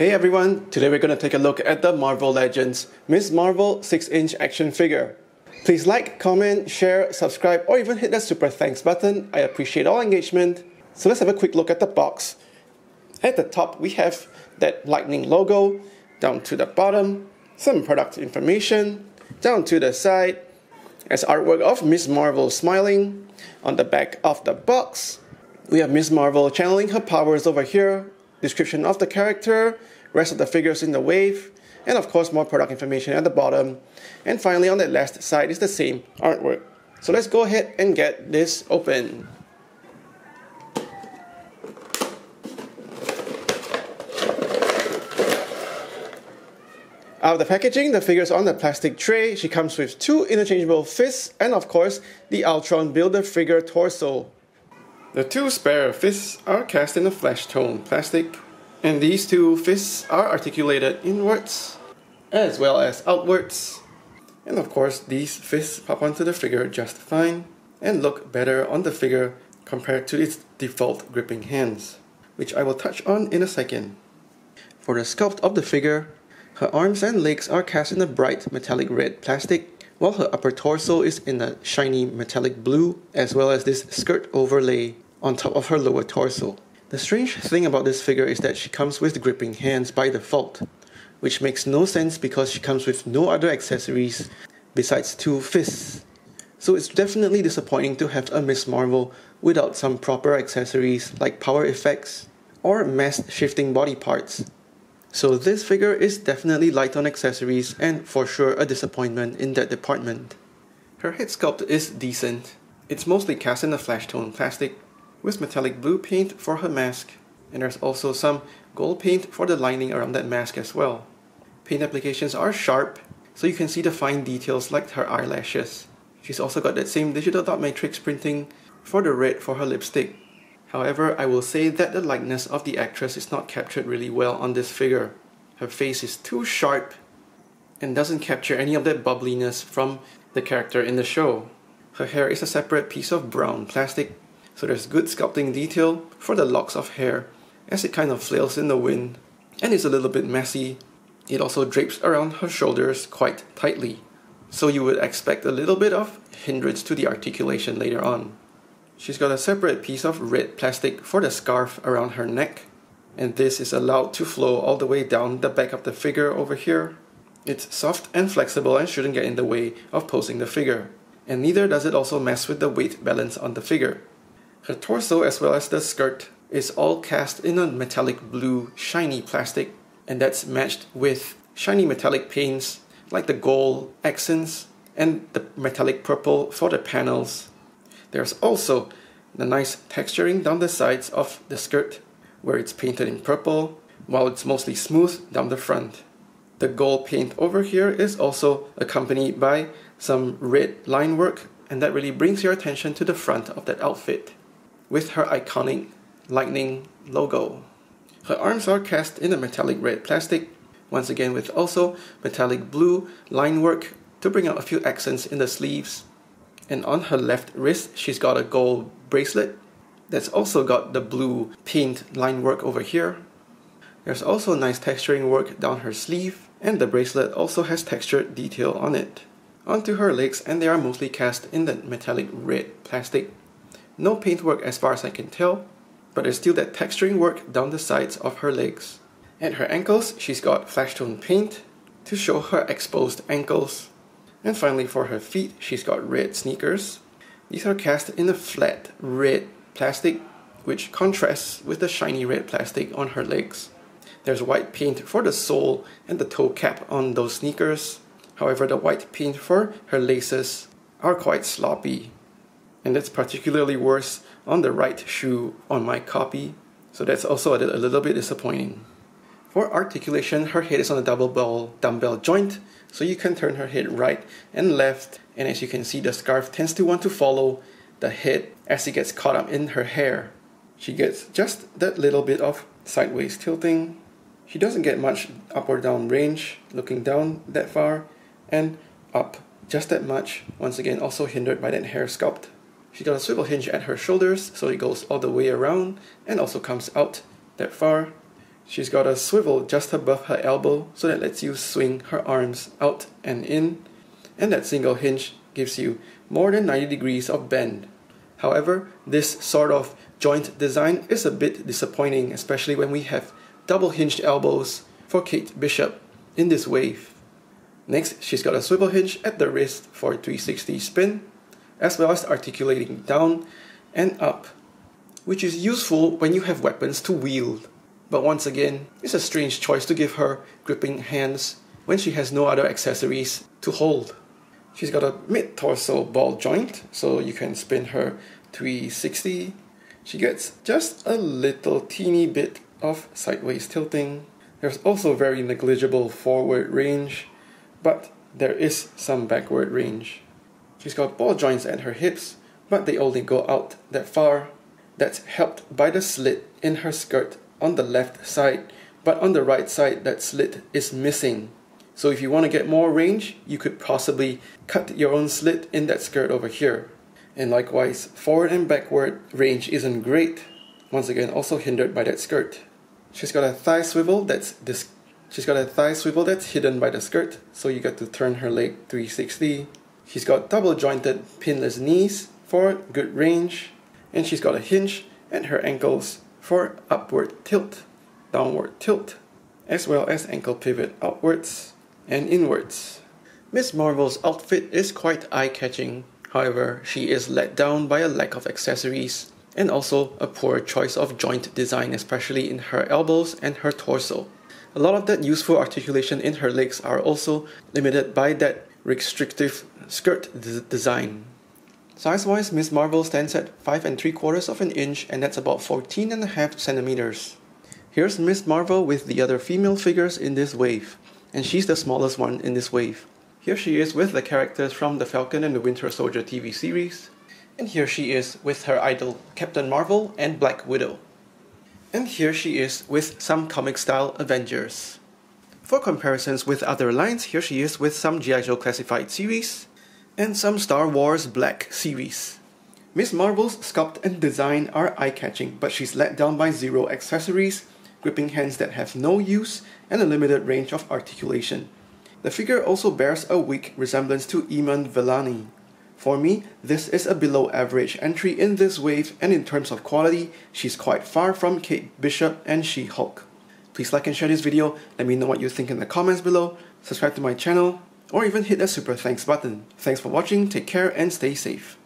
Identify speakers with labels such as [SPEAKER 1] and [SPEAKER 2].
[SPEAKER 1] Hey everyone, today we're going to take a look at the Marvel Legends Ms. Marvel 6-inch action figure. Please like, comment, share, subscribe, or even hit that super thanks button. I appreciate all engagement. So let's have a quick look at the box. At the top we have that lightning logo, down to the bottom, some product information, down to the side, as artwork of Ms. Marvel smiling. On the back of the box, we have Ms. Marvel channeling her powers over here, description of the character, rest of the figures in the wave, and of course more product information at the bottom. And finally on that last side is the same artwork. So let's go ahead and get this open. Out of the packaging, the figure's on the plastic tray. She comes with 2 interchangeable fists and of course the Ultron Build-A-Figure torso. The 2 spare fists are cast in a flesh tone plastic, and these 2 fists are articulated inwards as well as outwards. And of course these fists pop onto the figure just fine and look better on the figure compared to its default gripping hands, which I will touch on in a second. For the sculpt of the figure, her arms and legs are cast in a bright metallic red plastic, while her upper torso is in a shiny metallic blue, as well as this skirt overlay on top of her lower torso. The strange thing about this figure is that she comes with gripping hands by default, which makes no sense because she comes with no other accessories besides 2 fists. So it's definitely disappointing to have a Ms. Marvel without some proper accessories like power effects or mass shifting body parts. So this figure is definitely light on accessories and for sure a disappointment in that department. Her head sculpt is decent. It's mostly cast in a flesh tone plastic with metallic blue paint for her mask, and there's also some gold paint for the lining around that mask as well. Paint applications are sharp, so you can see the fine details like her eyelashes. She's also got that same digital dot matrix printing for the red for her lipstick. However, I will say that the likeness of the actress is not captured really well on this figure. Her face is too sharp and doesn't capture any of that bubbliness from the character in the show. Her hair is a separate piece of brown plastic, so there's good sculpting detail for the locks of hair as it kind of flails in the wind and is a little bit messy. It also drapes around her shoulders quite tightly, so you would expect a little bit of hindrance to the articulation later on. She's got a separate piece of red plastic for the scarf around her neck, and this is allowed to flow all the way down the back of the figure over here. It's soft and flexible and shouldn't get in the way of posing the figure, and neither does it also mess with the weight balance on the figure. Her torso as well as the skirt is all cast in a metallic blue shiny plastic, and that's matched with shiny metallic paints like the gold accents and the metallic purple for the panels. There's also the nice texturing down the sides of the skirt where it's painted in purple while it's mostly smooth down the front. The gold paint over here is also accompanied by some red line work, and that really brings your attention to the front of that outfit with her iconic lightning logo. Her arms are cast in a metallic red plastic, once again with also metallic blue line work to bring out a few accents in the sleeves. And on her left wrist, she's got a gold bracelet that's also got the blue paint line work over here. There's also nice texturing work down her sleeve, and the bracelet also has textured detail on it. Onto her legs, and they are mostly cast in the metallic red plastic. No paintwork as far as I can tell, but there's still that texturing work down the sides of her legs. At her ankles, she's got flesh tone paint to show her exposed ankles. And finally for her feet, she's got red sneakers. These are cast in a flat red plastic, which contrasts with the shiny red plastic on her legs. There's white paint for the sole and the toe cap on those sneakers. However, the white paint for her laces are quite sloppy. And that's particularly worse on the right shoe on my copy, so that's also a little bit disappointing. For articulation, her head is on a double ball dumbbell joint, so you can turn her head right and left, and as you can see, the scarf tends to want to follow the head as it gets caught up in her hair. She gets just that little bit of sideways tilting. She doesn't get much up or down range, looking down that far, and up just that much, once again also hindered by that hair sculpt. She got a swivel hinge at her shoulders, so it goes all the way around and also comes out that far. She's got a swivel just above her elbow, so that lets you swing her arms out and in, and that single hinge gives you more than 90 degrees of bend. However, this sort of joint design is a bit disappointing, especially when we have double hinged elbows for Kate Bishop in this wave. Next, she's got a swivel hinge at the wrist for a 360 spin, as well as articulating down and up, which is useful when you have weapons to wield. But once again, it's a strange choice to give her gripping hands when she has no other accessories to hold. She's got a mid-torso ball joint, so you can spin her 360. She gets just a little teeny bit of sideways tilting. There's also very negligible forward range, but there is some backward range. She's got ball joints at her hips, but they only go out that far. That's helped by the slit in her skirt on the left side, but on the right side that slit is missing. So if you want to get more range, you could possibly cut your own slit in that skirt over here. And likewise, forward and backward range isn't great, once again also hindered by that skirt. She's got a thigh swivel that's hidden by the skirt, so you got to turn her leg 360. She's got double jointed pinless knees for good range, and she's got a hinge at her ankles for upward tilt, downward tilt, as well as ankle pivot outwards and inwards. Miss Marvel's outfit is quite eye-catching. However, she is let down by a lack of accessories and also a poor choice of joint design, especially in her elbows and her torso. A lot of that useful articulation in her legs are also limited by that restrictive skirt design. Size-wise, Miss Marvel stands at 5 3/4 of an inch, and that's about 14.5 centimeters. Here's Miss Marvel with the other female figures in this wave, and she's the smallest one in this wave. Here she is with the characters from the Falcon and the Winter Soldier TV series, and here she is with her idol Captain Marvel and Black Widow. And here she is with some comic-style Avengers. For comparisons with other lines, here she is with some G.I. Joe Classified series, and some Star Wars Black series. Miss Marvel's sculpt and design are eye-catching, but she's let down by zero accessories, gripping hands that have no use, and a limited range of articulation. The figure also bears a weak resemblance to Iman Vellani. For me, this is a below average entry in this wave, and in terms of quality, she's quite far from Kate Bishop and She-Hulk. Please like and share this video, let me know what you think in the comments below, subscribe to my channel, or even hit that super thanks button. Thanks for watching, take care and stay safe.